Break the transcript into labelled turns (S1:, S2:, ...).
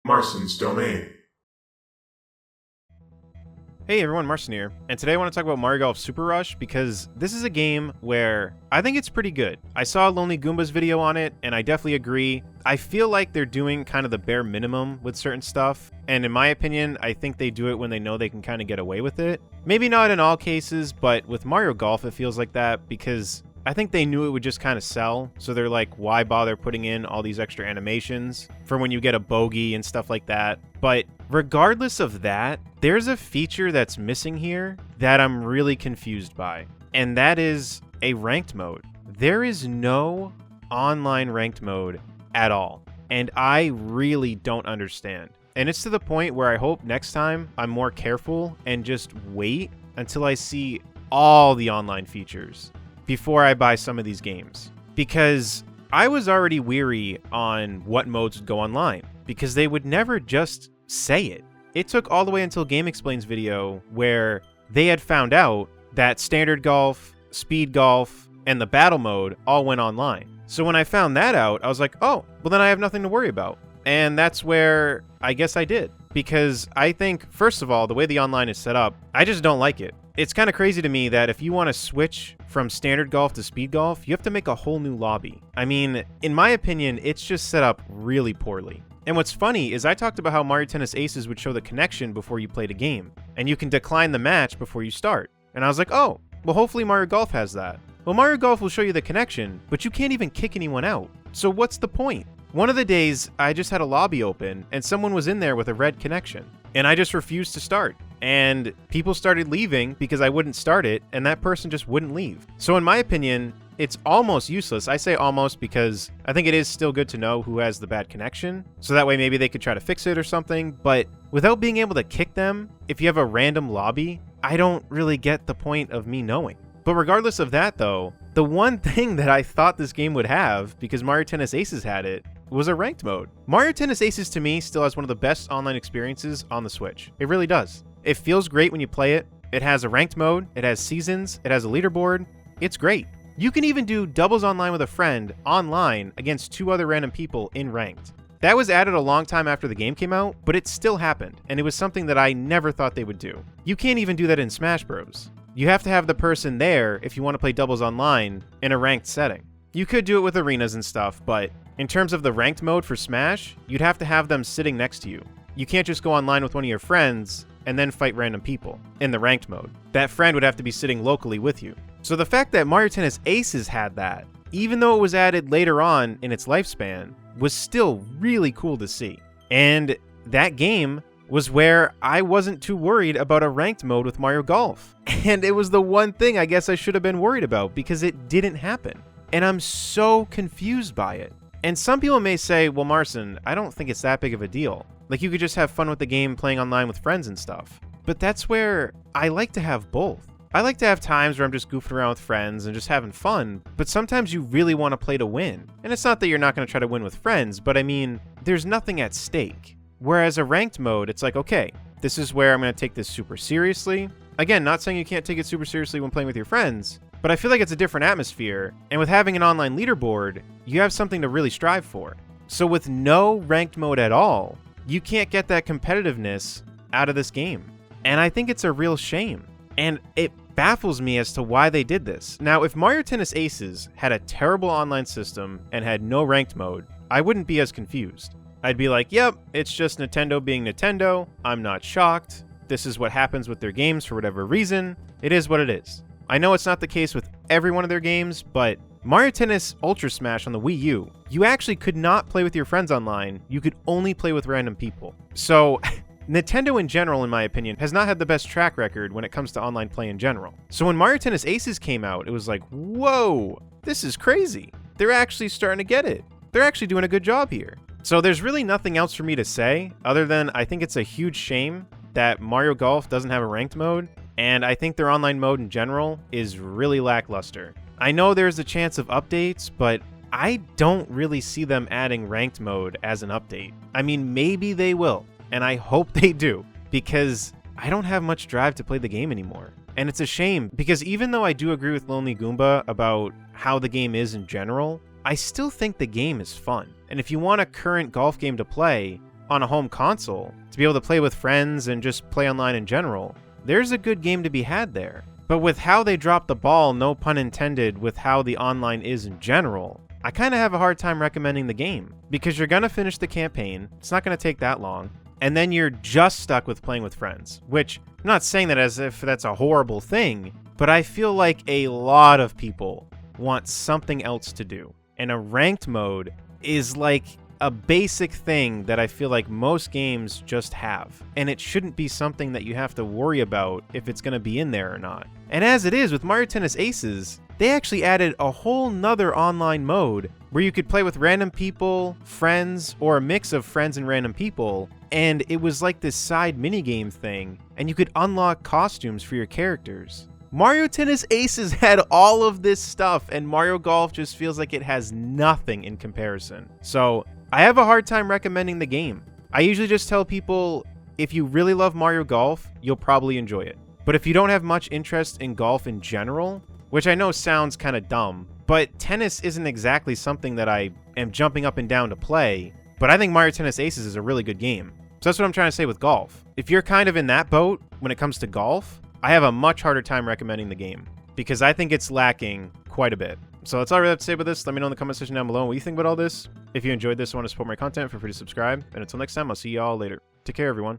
S1: Marston's Domain.
S2: Hey everyone, Marson here, and today I want to talk about Mario Golf Super Rush because this is a game where I think it's pretty good. I saw Lonely Goomba's video on it, and I definitely agree. I feel like they're doing kind of the bare minimum with certain stuff, and in my opinion, I think they do it when they know they can kind of get away with it. Maybe not in all cases, but with Mario Golf it feels like that because I think they knew it would just kind of sell, so they're like, why bother putting in all these extra animations for when you get a bogey and stuff like that? But regardless of that, there's a feature that's missing here that I'm really confused by, and that is a ranked mode. There is no online ranked mode at all, and I really don't understand. And it's to the point where I hope next time I'm more careful and just wait until I see all the online features before I buy some of these games. Because I was already weary on what modes would go online, because they would never just say it. It took all the way until Game Explain's video where they had found out that standard golf, speed golf, and the battle mode all went online. So when I found that out, I was like, oh, well then I have nothing to worry about. And that's where I guess I did. Because I think, first of all, the way the online is set up, I just don't like it. It's kind of crazy to me that if you want to switch from standard golf to speed golf, you have to make a whole new lobby. I mean, in my opinion, it's just set up really poorly. And what's funny is I talked about how Mario Tennis Aces would show the connection before you played a game, and you can decline the match before you start. And I was like, oh, well hopefully Mario Golf has that. Well, Mario Golf will show you the connection, but you can't even kick anyone out. So what's the point? One of the days, I just had a lobby open, and someone was in there with a red connection, and I just refused to start. And people started leaving because I wouldn't start it, and that person just wouldn't leave. So in my opinion, it's almost useless. I say almost because I think it is still good to know who has the bad connection, so that way maybe they could try to fix it or something, but without being able to kick them, if you have a random lobby, I don't really get the point of me knowing. But regardless of that though, the one thing that I thought this game would have, because Mario Tennis Aces had it, was a ranked mode. Mario Tennis Aces to me still has one of the best online experiences on the Switch. It really does. It feels great when you play it. It has a ranked mode, it has seasons, it has a leaderboard. It's great. You can even do doubles online with a friend online against two other random people in ranked. That was added a long time after the game came out, but it still happened, and it was something that I never thought they would do. You can't even do that in Smash Bros. You have to have the person there if you want to play doubles online in a ranked setting. You could do it with arenas and stuff, but in terms of the ranked mode for Smash, you'd have to have them sitting next to you. You can't just go online with one of your friends and then fight random people in the ranked mode. That friend would have to be sitting locally with you. So the fact that Mario Tennis Aces had that, even though it was added later on in its lifespan, was still really cool to see. And that game was where I wasn't too worried about a ranked mode with Mario Golf. And it was the one thing I guess I should have been worried about because it didn't happen. And I'm so confused by it. And some people may say, well, Marson, I don't think it's that big of a deal. Like, you could just have fun with the game playing online with friends and stuff. But that's where I like to have both. I like to have times where I'm just goofing around with friends and just having fun, but sometimes you really want to play to win. And it's not that you're not going to try to win with friends, but I mean, there's nothing at stake. Whereas a ranked mode, it's like, okay, this is where I'm going to take this super seriously. Again, not saying you can't take it super seriously when playing with your friends, but I feel like it's a different atmosphere, and with having an online leaderboard, you have something to really strive for. So with no ranked mode at all, you can't get that competitiveness out of this game. And I think it's a real shame. And it baffles me as to why they did this. Now, if Mario Tennis Aces had a terrible online system and had no ranked mode, I wouldn't be as confused. I'd be like, yep, it's just Nintendo being Nintendo. I'm not shocked. This is what happens with their games for whatever reason. It is what it is. I know it's not the case with every one of their games, but Mario Tennis Ultra Smash on the Wii U, you actually could not play with your friends online. You could only play with random people. So Nintendo in general, in my opinion, has not had the best track record when it comes to online play in general. So when Mario Tennis Aces came out, it was like, whoa, this is crazy. They're actually starting to get it. They're actually doing a good job here. So there's really nothing else for me to say other than I think it's a huge shame that Mario Golf doesn't have a ranked mode, and I think their online mode in general is really lackluster. I know there's a chance of updates, but I don't really see them adding ranked mode as an update. I mean, maybe they will, and I hope they do, because I don't have much drive to play the game anymore. And it's a shame, because even though I do agree with Lonely Goomba about how the game is in general, I still think the game is fun. And if you want a current golf game to play, on a home console, to be able to play with friends and just play online in general, there's a good game to be had there. But with how they dropped the ball, no pun intended, with how the online is in general, I kind of have a hard time recommending the game. Because you're going to finish the campaign, it's not going to take that long, and then you're just stuck with playing with friends. Which, I'm not saying that as if that's a horrible thing, but I feel like a lot of people want something else to do. And a ranked mode is like a basic thing that I feel like most games just have. And it shouldn't be something that you have to worry about if it's going to be in there or not. And as it is, with Mario Tennis Aces, they actually added a whole nother online mode where you could play with random people, friends, or a mix of friends and random people, and it was like this side minigame thing, and you could unlock costumes for your characters. Mario Tennis Aces had all of this stuff, and Mario Golf just feels like it has nothing in comparison. So, I have a hard time recommending the game. I usually just tell people, if you really love Mario Golf, you'll probably enjoy it. But if you don't have much interest in golf in general, which I know sounds kind of dumb, but tennis isn't exactly something that I am jumping up and down to play, but I think Mario Tennis Aces is a really good game. So that's what I'm trying to say with golf. If you're kind of in that boat when it comes to golf, I have a much harder time recommending the game, because I think it's lacking quite a bit. So that's all I really have to say about this. Let me know in the comment section down below what you think about all this. If you enjoyed this and want to support my content, feel free to subscribe. And until next time, I'll see y'all later. Take care, everyone.